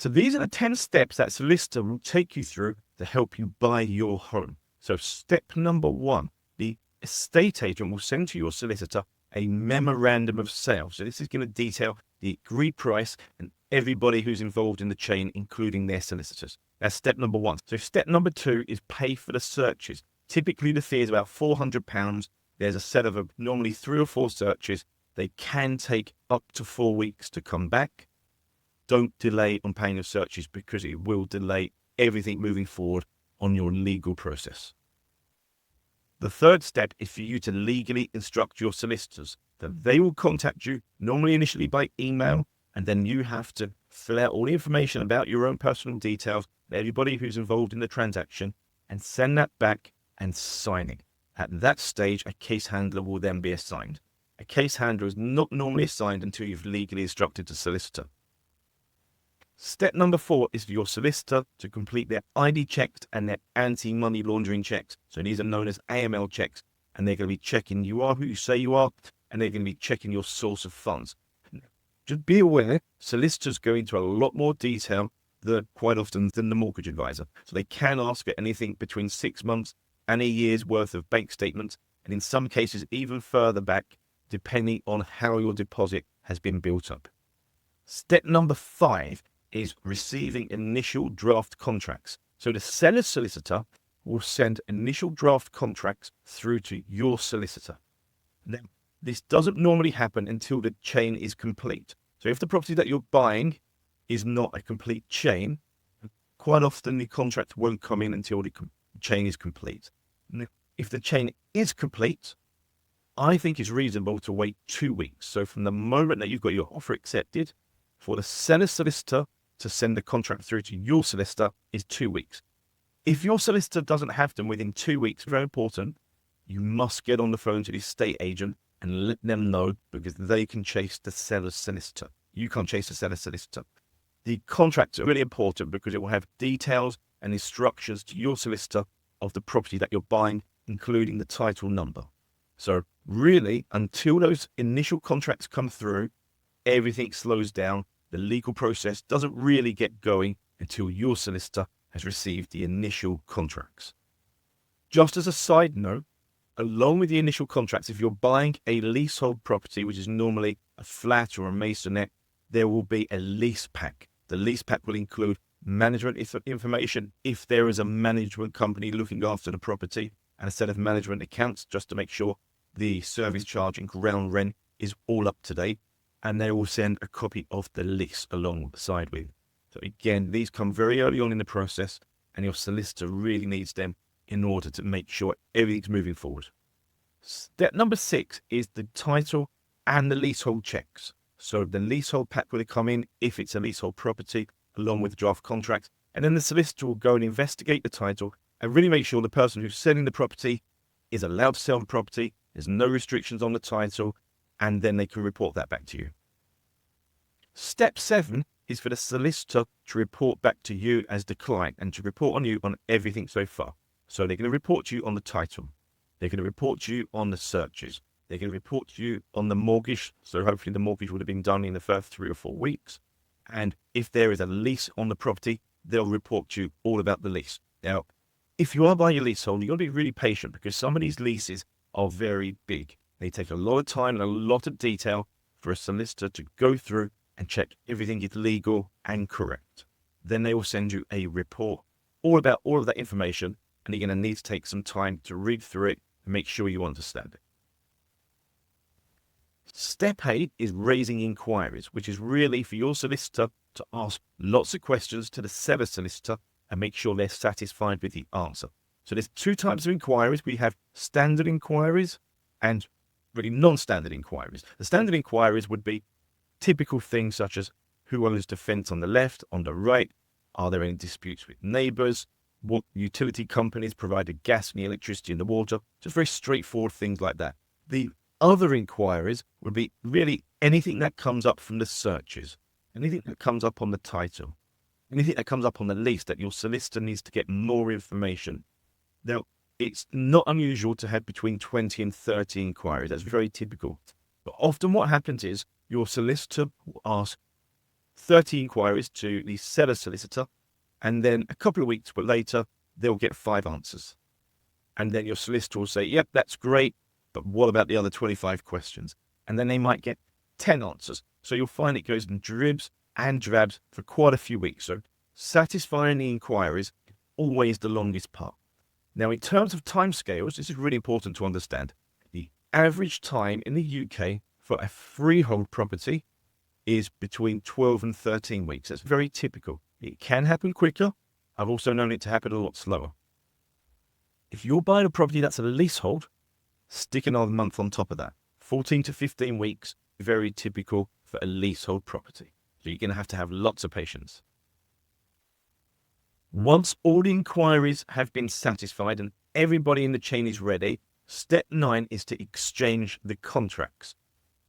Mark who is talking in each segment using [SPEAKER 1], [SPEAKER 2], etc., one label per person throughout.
[SPEAKER 1] So these are the 10 steps that solicitor will take you through to help you buy your home. So step number 1, the estate agent will send to your solicitor a memorandum of sale. So this is going to detail the agreed price and everybody who's involved in the chain, including their solicitors. That's step number 1. So step number 2 is pay for the searches. Typically the fee is about £400. There's a set of normally 3 or 4 searches. They can take up to 4 weeks to come back. Don't delay on paying the searches because it will delay everything moving forward on your legal process. The third step is for you to legally instruct your solicitors that they will contact you, normally initially by email, and then you have to fill out all the information about your own personal details, everybody who's involved in the transaction, and send that back and sign it. At that stage, a case handler will then be assigned. A case handler is not normally assigned until you've legally instructed the solicitor. Step number 4 is for your solicitor to complete their ID checks and their anti-money laundering checks. So these are known as AML checks, and they're going to be checking you are who you say you are, and they're going to be checking your source of funds. Just be aware, solicitors go into a lot more detail quite often than the mortgage advisor. So they can ask for anything between 6 months and a year's worth of bank statements, and in some cases even further back, depending on how your deposit has been built up. Step number 5 is receiving initial draft contracts. So the seller's solicitor will send initial draft contracts through to your solicitor. Now, this doesn't normally happen until the chain is complete. So if the property that you're buying is not a complete chain, quite often the contract won't come in until the chain is complete. Now, if the chain is complete, I think it's reasonable to wait 2 weeks. So from the moment that you've got your offer accepted, for the seller's solicitor to send the contract through to your solicitor is 2 weeks. If your solicitor doesn't have them within 2 weeks, very important, you must get on the phone to the estate agent and let them know, because they can chase the seller's solicitor. You can't chase the seller's solicitor. The contracts are really important because it will have details and instructions to your solicitor of the property that you're buying, including the title number. So really, until those initial contracts come through, everything slows down. The legal process doesn't really get going until your solicitor has received the initial contracts. Just as a side note, along with the initial contracts, if you're buying a leasehold property, which is normally a flat or a masonette, there will be a lease pack. The lease pack will include management information if there is a management company looking after the property, and a set of management accounts just to make sure the service charge and ground rent is all up to date. And they will send a copy of the lease alongside with. So again, these come very early on in the process, and your solicitor really needs them in order to make sure everything's moving forward. Step number 6 is the title and the leasehold checks. So the leasehold pack will come in if it's a leasehold property, along with the draft contracts, and then the solicitor will go and investigate the title and really make sure the person who's selling the property is allowed to sell the property, there's no restrictions on the title, and then they can report that back to you. Step 7 is for the solicitor to report back to you as the client and to report on you on everything so far. So they're going to report to you on the title. They're going to report to you on the searches. They're going to report to you on the mortgage. So hopefully the mortgage would have been done in the first 3 or 4 weeks. And if there is a lease on the property, they'll report to you all about the lease. Now, if you are buying a leasehold, you've got to be really patient because some of these leases are very big. They take a lot of time and a lot of detail for a solicitor to go through and check everything is legal and correct. Then they will send you a report all about all of that information, and you're going to need to take some time to read through it and make sure you understand it. Step 8 is raising inquiries, which is really for your solicitor to ask lots of questions to the seller solicitor and make sure they're satisfied with the answer. So there's 2 types of inquiries. We have standard inquiries and really non-standard inquiries. The standard inquiries would be typical things such as who owns the fence on the left, on the right, are there any disputes with neighbours, what utility companies provide the gas and the electricity and the water, just very straightforward things like that. The other inquiries would be really anything that comes up from the searches, anything that comes up on the title, anything that comes up on the lease that your solicitor needs to get more information. Now, it's not unusual to have between 20 and 30 inquiries. That's very typical. But often what happens is your solicitor will ask 30 inquiries to the seller solicitor, and then a couple of weeks later, they'll get 5 answers. And then your solicitor will say, yep, that's great, but what about the other 25 questions? And then they might get 10 answers. So you'll find it goes in dribs and drabs for quite a few weeks. So satisfying the inquiries is always the longest part. Now, in terms of timescales, this is really important to understand. The average time in the UK for a freehold property is between 12 and 13 weeks. That's very typical. It can happen quicker. I've also known it to happen a lot slower. If you're buying a property that's a leasehold, stick another month on top of that. 14 to 15 weeks, very typical for a leasehold property. So you're going to have lots of patience. Once all the inquiries have been satisfied and everybody in the chain is ready, step 9 is to exchange the contracts.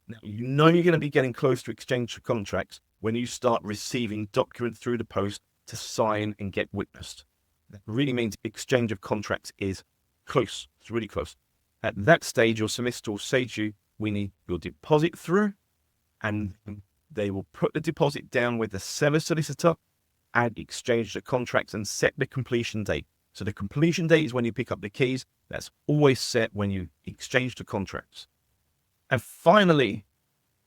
[SPEAKER 1] Now, you know you're going to be getting close to exchange the contracts when you start receiving documents through the post to sign and get witnessed. That really means exchange of contracts is close. It's really close. At that stage, your solicitor will say to you, we need your deposit through, and they will put the deposit down with the seller solicitor and exchange the contracts and set the completion date. So the completion date is when you pick up the keys. That's always set when you exchange the contracts. And finally,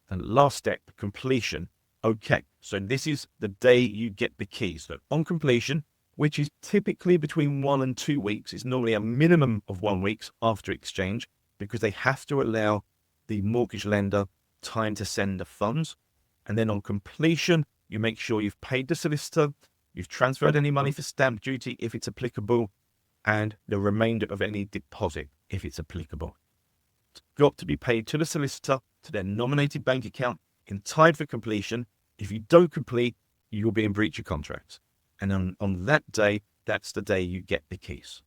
[SPEAKER 1] the last step, completion. Okay, so this is the day you get the keys. So on completion, which is typically between 1 and 2 weeks, it's normally a minimum of 1 week after exchange, because they have to allow the mortgage lender time to send the funds. And then on completion, you make sure you've paid the solicitor, you've transferred any money for stamp duty if it's applicable, and the remainder of any deposit if it's applicable. It's got to be paid to the solicitor, to their nominated bank account in time for completion. If you don't complete, you'll be in breach of contract. And on that day, that's the day you get the keys.